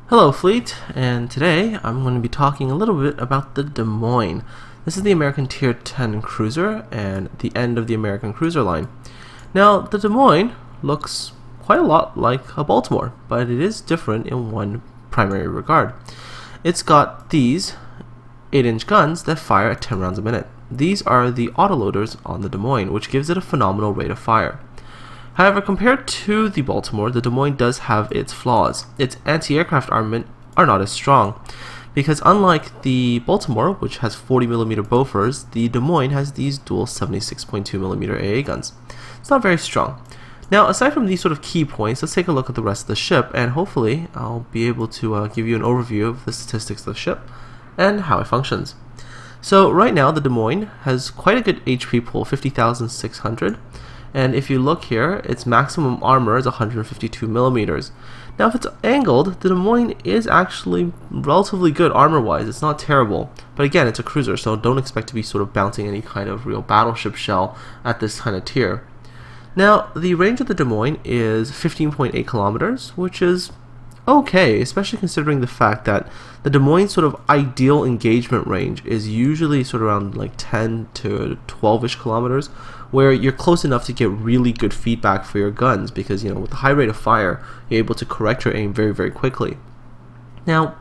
Hello Fleet, and today I'm going to be talking a little bit about the Des Moines. This is the American Tier 10 cruiser and the end of the American cruiser line. Now the Des Moines looks quite a lot like a Baltimore, but it is different in one primary regard. It's got these 8-inch guns that fire at 10 rounds a minute. These are the autoloaders on the Des Moines, which gives it a phenomenal rate of fire. However, compared to the Baltimore, the Des Moines does have its flaws. Its anti-aircraft armament are not as strong, because unlike the Baltimore, which has 40mm Bofors, the Des Moines has these dual 76.2mm AA guns. It's not very strong. Now, aside from these sort of key points, let's take a look at the rest of the ship, and hopefully I'll be able to give you an overview of the statistics of the ship and how it functions. So right now, the Des Moines has quite a good HP pool, 50,600. And if you look here, its maximum armor is 152mm. Now if it's angled, the Des Moines is actually relatively good armor-wise. It's not terrible. But again, it's a cruiser, so don't expect to be sort of bouncing any kind of real battleship shell at this kind of tier. Now, the range of the Des Moines is 15.8 kilometers, which is okay, especially considering the fact that the Des Moines sort of ideal engagement range is usually sort of around like 10 to 12-ish kilometers, where you're close enough to get really good feedback for your guns because, you know, with the high rate of fire, you're able to correct your aim very, very quickly. Now,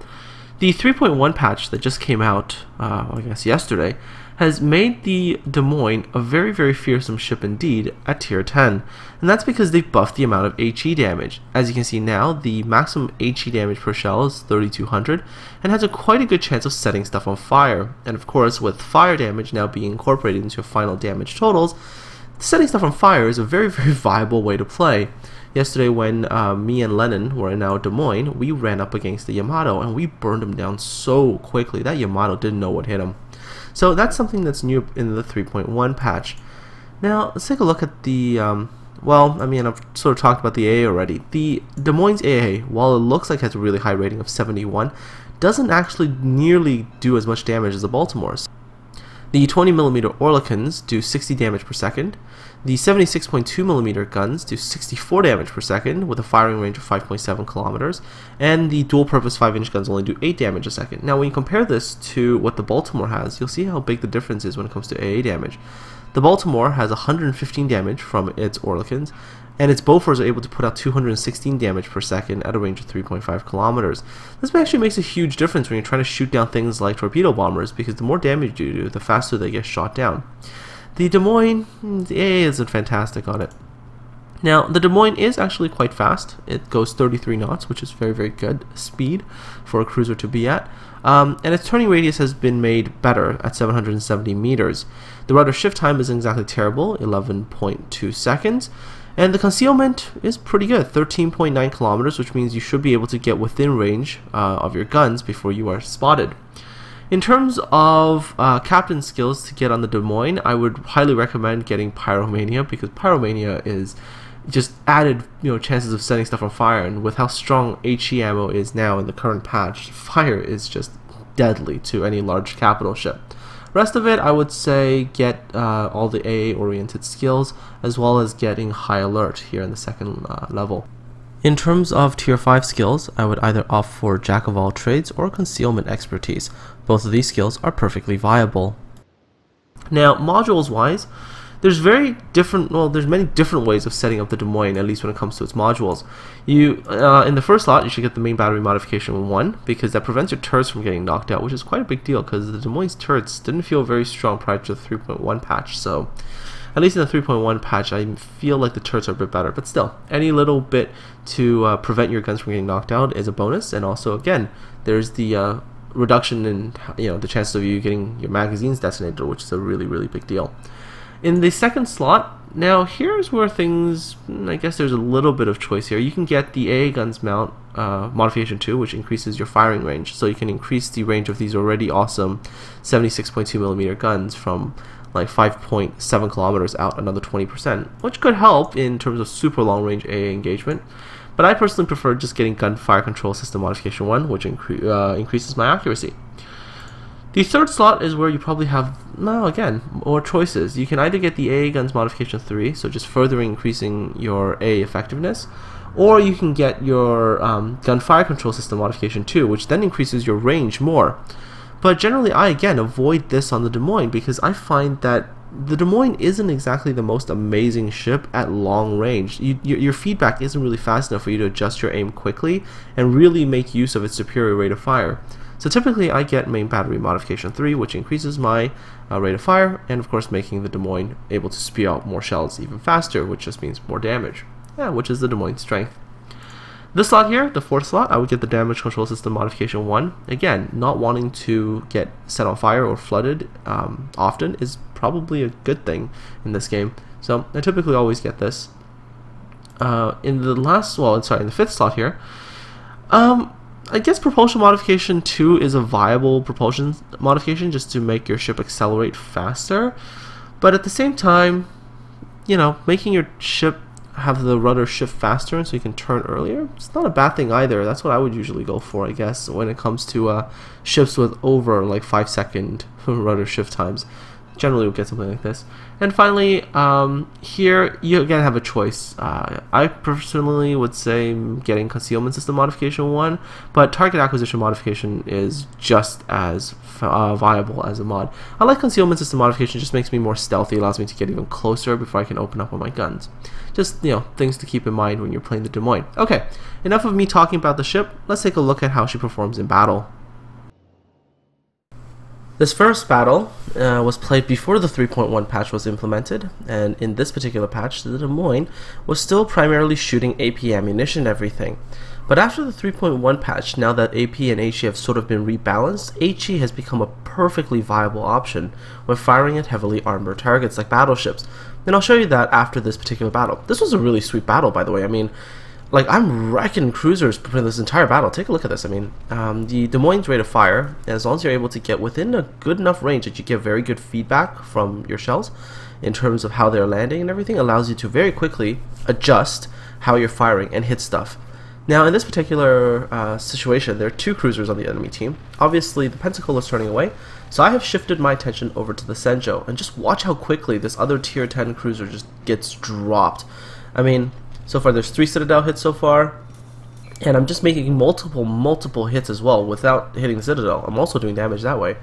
the 3.1 patch that just came out, I guess yesterday, has made the Des Moines a very, very fearsome ship indeed at tier 10, and that's because they've buffed the amount of HE damage. As you can see now, the maximum HE damage per shell is 3200 and has quite a good chance of setting stuff on fire. And of course, with fire damage now being incorporated into your final damage totals, setting stuff on fire is a very, very viable way to play. Yesterday when me and Lennon were in our Des Moines, we ran up against the Yamato and we burned him down so quickly that Yamato didn't know what hit him. So that's something that's new in the 3.1 patch. Now let's take a look at the, well, I mean, I've sort of talked about the AA already. The Des Moines AA, while it looks like it has a really high rating of 71, doesn't actually nearly do as much damage as the Baltimore's. The 20mm Oerlikons do 60 damage per second. The 76.2mm guns do 64 damage per second with a firing range of 5.7 kilometers, and the dual-purpose 5-inch guns only do 8 damage a second. Now when you compare this to what the Baltimore has, you'll see how big the difference is when it comes to AA damage. The Baltimore has 115 damage from its Oerlikons, and its Bofors are able to put out 216 damage per second at a range of 3.5 kilometers. This actually makes a huge difference when you're trying to shoot down things like torpedo bombers, because the more damage you do, the faster they get shot down. The Des Moines, the AA isn't fantastic on it. Now, the Des Moines is actually quite fast. It goes 33 knots, which is very, very good speed for a cruiser to be at. And its turning radius has been made better at 770 meters. The rudder shift time isn't exactly terrible, 11.2 seconds. And the concealment is pretty good, 13.9 kilometers, which means you should be able to get within range of your guns before you are spotted. In terms of captain skills to get on the Des Moines, I would highly recommend getting Pyromania, because Pyromania is just added, chances of setting stuff on fire, and with how strong HE ammo is now in the current patch, fire is just deadly to any large capital ship. Rest of it, I would say get all the AA oriented skills, as well as getting high alert here in the second level. In terms of tier 5 skills, I would either opt for jack of all trades or concealment expertise. Both of these skills are perfectly viable. Now, modules wise, there's many different ways of setting up the Des Moines, at least when it comes to its modules. In the first slot, you should get the main battery modification 1, because that prevents your turrets from getting knocked out, which is quite a big deal, because the Des Moines turrets didn't feel very strong prior to the 3.1 patch, so at least in the 3.1 patch, I feel like the turrets are a bit better, but still, any little bit to prevent your guns from getting knocked out is a bonus. And also, again, there's the reduction in the chances of you getting your magazines detonated, which is a really, really big deal. In the second slot, now here's where things, I guess there's a little bit of choice here. You can get the AA guns mount modification 2, which increases your firing range, so you can increase the range of these already awesome 76.2mm guns from like 5.7 kilometers out another 20%, which could help in terms of super long range AA engagement. But I personally prefer just getting gunfire control system modification 1, which increases my accuracy. The third slot is where you probably have, well, again, more choices. You can either get the AA Guns Modification 3, so just further increasing your AA effectiveness, or you can get your Gun Fire Control System Modification 2, which then increases your range more. But generally, I again avoid this on the Des Moines because I find that the Des Moines isn't exactly the most amazing ship at long range. Your feedback isn't really fast enough for you to adjust your aim quickly and really make use of its superior rate of fire. So typically I get Main Battery Modification 3, which increases my rate of fire, and of course making the Des Moines able to spew out more shells even faster, which just means more damage, which is the Des Moines Strength. This slot here, the fourth slot, I would get the Damage Control System Modification 1. Again, not wanting to get set on fire or flooded often is probably a good thing in this game. So I typically always get this. In the fifth slot here, I guess Propulsion Modification 2 is a viable propulsion modification just to make your ship accelerate faster. But at the same time, you know, making your ship have the rudder shift faster so you can turn earlier, it's not a bad thing either. That's what I would usually go for, I guess, when it comes to ships with over like 5-second rudder shift times. Generally we'll get something like this. And finally, here you again have a choice. I personally would say getting Concealment System Modification 1, but Target Acquisition Modification is just as viable as a mod. I like Concealment System Modification, just makes me more stealthy, allows me to get even closer before I can open up on my guns. Just, you know, things to keep in mind when you're playing the Des Moines. Okay, enough of me talking about the ship. Let's take a look at how she performs in battle. This first battle was played before the 3.1 patch was implemented, and in this particular patch, the Des Moines was still primarily shooting AP ammunition and everything. But after the 3.1 patch, now that AP and HE have sort of been rebalanced, HE has become a perfectly viable option when firing at heavily armored targets like battleships. And I'll show you that after this particular battle. This was a really sweet battle, by the way. I mean, like, I'm wrecking cruisers for this entire battle. Take a look at this. I mean, the Des Moines rate of fire, as long as you're able to get within a good enough range that you get very good feedback from your shells in terms of how they're landing and everything, allows you to very quickly adjust how you're firing and hit stuff. Now, in this particular situation, there are two cruisers on the enemy team. Obviously, the Pensacola is turning away, so I have shifted my attention over to the Senjo, and just watch how quickly this other tier 10 cruiser just gets dropped. I mean, so far there's 3 Citadel hits so far, and I'm just making multiple hits as well without hitting the Citadel. I'm also doing damage that way,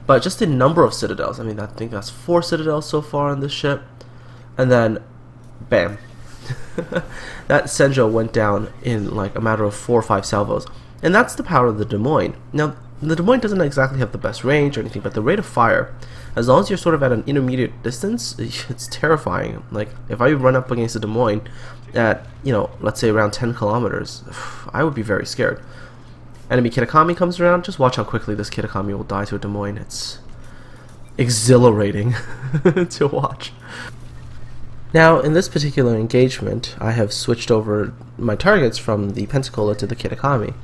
but just the number of Citadels. I mean, I think that's 4 Citadels so far on this ship, and then, bam. That Senjo went down in like a matter of 4 or 5 salvos, and that's the power of the Des Moines. Now, the Des Moines doesn't exactly have the best range or anything, but the rate of fire, as long as you're sort of at an intermediate distance, it's terrifying. Like, if I run up against the Des Moines at, you know, let's say around 10 kilometers, I would be very scared. Enemy Kitakami comes around, just watch how quickly this Kitakami will die to a Des Moines. It's exhilarating to watch. Now, in this particular engagement, I have switched over my targets from the Pensacola to the Kitakami,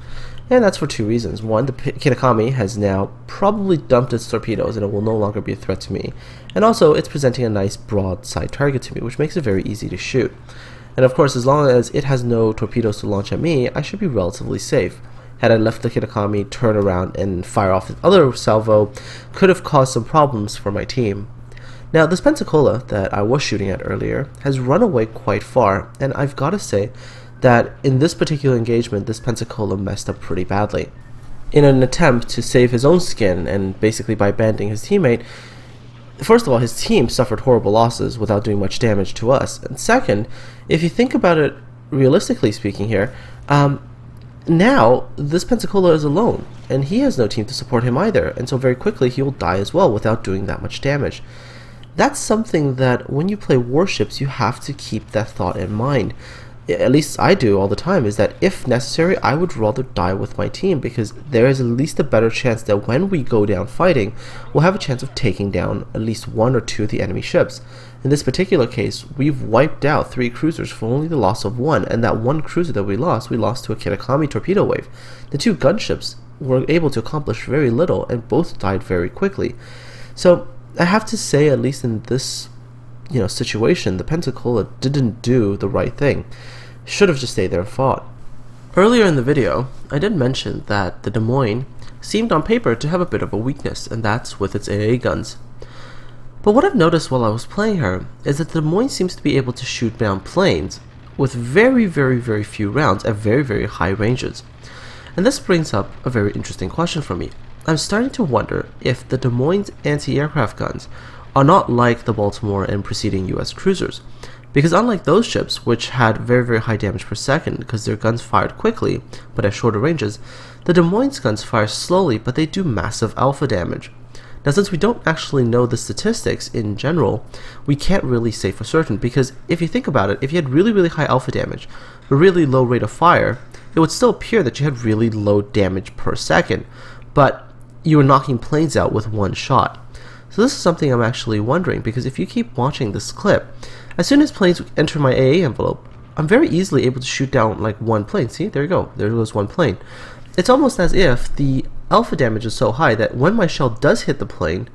and that's for 2 reasons. One, the Kitakami has now probably dumped its torpedoes and it will no longer be a threat to me, and also it's presenting a nice broadside target to me, which makes it very easy to shoot. And of course, as long as it has no torpedoes to launch at me, I should be relatively safe. Had I left the Kitakami, turn around and fire off the other salvo, could have caused some problems for my team. Now, this Pensacola that I was shooting at earlier has run away quite far, and I've got to say that in this particular engagement, this Pensacola messed up pretty badly. In an attempt to save his own skin, and basically by banding his teammate, first of all, his team suffered horrible losses without doing much damage to us. And second, if you think about it realistically speaking here, now this Pensacola is alone, and he has no team to support him either, and so very quickly he will die as well without doing that much damage. That's something that when you play warships, you have to keep that thought in mind. At least I do all the time, is that if necessary, I would rather die with my team, because there is at least a better chance that when we go down fighting, we'll have a chance of taking down at least 1 or 2 of the enemy ships. In this particular case, we've wiped out 3 cruisers for only the loss of 1, and that 1 cruiser that we lost to a Kitakami torpedo wave. The 2 gunships were able to accomplish very little, and both died very quickly. So I have to say, at least in this situation, the Pensacola didn't do the right thing. Should have just stayed there and fought. Earlier in the video, I did mention that the Des Moines seemed on paper to have a bit of a weakness, and that's with its AA guns. But what I've noticed while I was playing her is that the Des Moines seems to be able to shoot down planes with very few rounds at very high ranges. And this brings up a very interesting question for me. I'm starting to wonder if the Des Moines anti-aircraft guns are not like the Baltimore and preceding US cruisers. Because unlike those ships, which had very high damage per second because their guns fired quickly but at shorter ranges, the Des Moines guns fire slowly but they do massive alpha damage. Now, since we don't actually know the statistics in general, we can't really say for certain, because if you think about it, if you had really high alpha damage, a really low rate of fire, it would still appear that you had really low damage per second, but you were knocking planes out with one shot. So this is something I'm actually wondering, because if you keep watching this clip, as soon as planes enter my AA envelope, I'm very easily able to shoot down like one plane. See, there you go, there goes one plane. It's almost as if the alpha damage is so high that when my shell does hit the plane,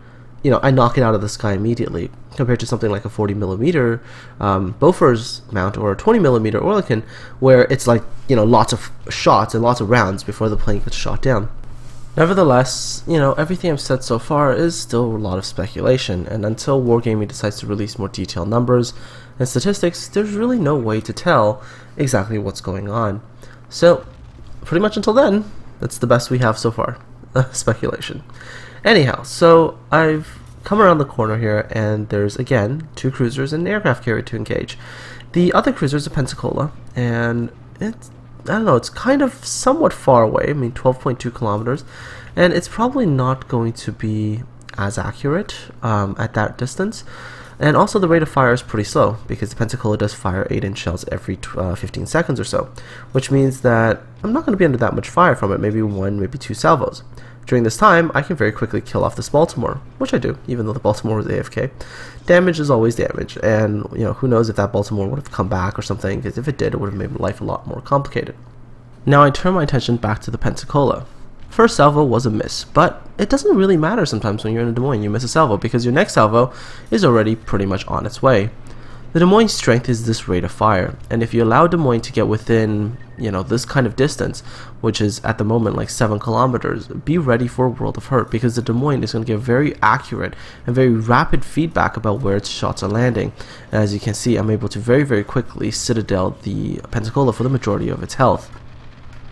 I knock it out of the sky immediately, compared to something like a 40mm Bofors mount or a 20mm Oerlikon, where it's like, lots of shots and lots of rounds before the plane gets shot down. Nevertheless, everything I've said so far is still a lot of speculation, and until Wargaming decides to release more detailed numbers and statistics, there's really no way to tell exactly what's going on. So, pretty much until then, that's the best we have so far. Speculation. Anyhow, so I've come around the corner here, and there's again 2 cruisers and an aircraft carrier to engage. The other cruiser is a Pensacola, and it's kind of somewhat far away. I mean, 12.2 kilometers, and it's probably not going to be as accurate at that distance. And also the rate of fire is pretty slow, because the Pensacola does fire 8-inch shells every 15 seconds or so, which means that I'm not going to be under that much fire from it, maybe 1, maybe 2 salvos. During this time, I can very quickly kill off this Baltimore, which I do, even though the Baltimore was AFK. Damage is always damage, and who knows if that Baltimore would have come back or something, because if it did, it would have made life a lot more complicated. Now I turn my attention back to the Pensacola. First salvo was a miss, but it doesn't really matter sometimes when you're in a Des Moines. You miss a salvo because your next salvo is already pretty much on its way. The Des Moines strength is this rate of fire, and if you allow Des Moines to get within, this kind of distance, which is at the moment like 7 kilometers, be ready for a world of hurt, because the Des Moines is going to give very accurate and very rapid feedback about where its shots are landing. And as you can see, I'm able to very quickly citadel the Pensacola for the majority of its health.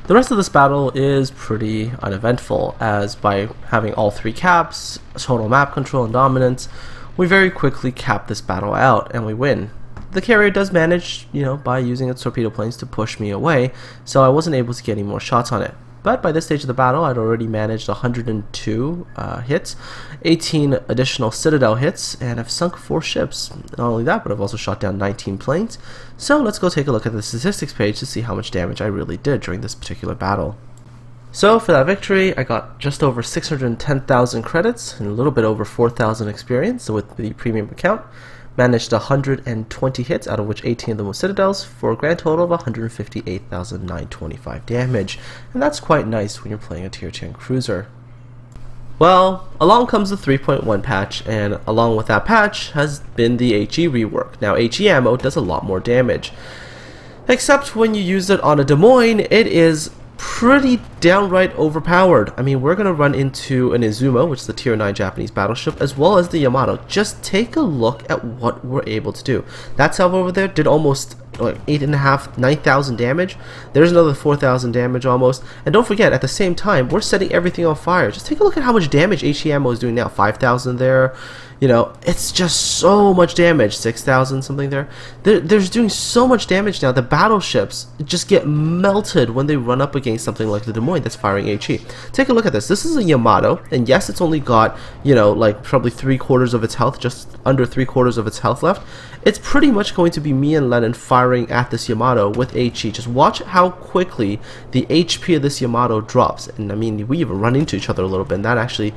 The rest of this battle is pretty uneventful, as by having all 3 caps, total map control and dominance, we very quickly cap this battle out and we win. The carrier does manage, by using its torpedo planes to push me away, so I wasn't able to get any more shots on it. But by this stage of the battle, I'd already managed 102 hits, 18 additional Citadel hits, and I've sunk 4 ships. Not only that, but I've also shot down 19 planes. So let's go take a look at the statistics page to see how much damage I really did during this particular battle. So for that victory, I got just over 610,000 credits and a little bit over 4,000 experience with the premium account. Managed 120 hits, out of which 18 of them were Citadels, for a grand total of 158,925 damage. And that's quite nice when you're playing a tier 10 cruiser. Well, along comes the 3.1 patch, and along with that patch has been the HE rework. Now, HE ammo does a lot more damage. Except when you use it on a Des Moines, it is pretty downright overpowered. I mean, we're going to run into an Izumo, which is the tier 9 Japanese battleship, as well as the Yamato. Just take a look at what we're able to do. That salvo over there did almost like 8.5, 9,000 damage. There's another 4,000 damage almost. And don't forget, at the same time, we're setting everything on fire. Just take a look at how much damage HE ammo is doing now. 5,000 there. It's just so much damage. 6,000 something there. There's doing so much damage now. The battleships just get melted when they run up against something like the Des Moines that's firing HE. Take a look at this. This is a Yamato, and yes, it's only got, like probably 3/4 of its health, just under 3/4 of its health left. It's pretty much going to be me and Lennon firing at this Yamato with HE. Just watch how quickly the HP of this Yamato drops. And I mean, we even run into each other a little bit, and that actually,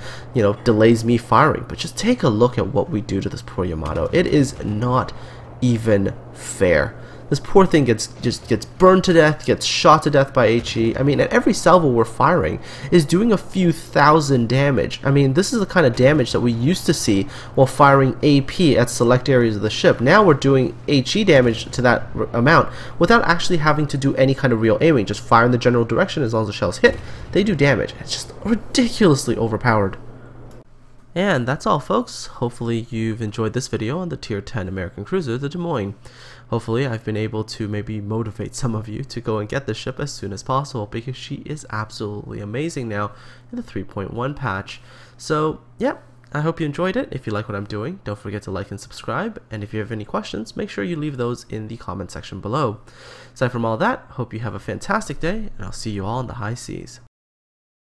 delays me firing. But just take a look at what we do to this poor Yamato. It is not even fair. This poor thing just gets burned to death, gets shot to death by HE. I mean, at every salvo we're firing is doing a few thousand damage. I mean, this is the kind of damage that we used to see while firing AP at select areas of the ship. Now we're doing HE damage to that amount without actually having to do any kind of real aiming. Just fire in the general direction. As long as the shells hit, they do damage. It's just ridiculously overpowered. And that's all, folks. Hopefully you've enjoyed this video on the Tier 10 American cruiser, the Des Moines. Hopefully I've been able to maybe motivate some of you to go and get this ship as soon as possible, because she is absolutely amazing now in the 3.1 patch. So, yeah, I hope you enjoyed it. If you like what I'm doing, don't forget to like and subscribe. And if you have any questions, make sure you leave those in the comment section below. Aside from all that, hope you have a fantastic day, and I'll see you all in the high seas.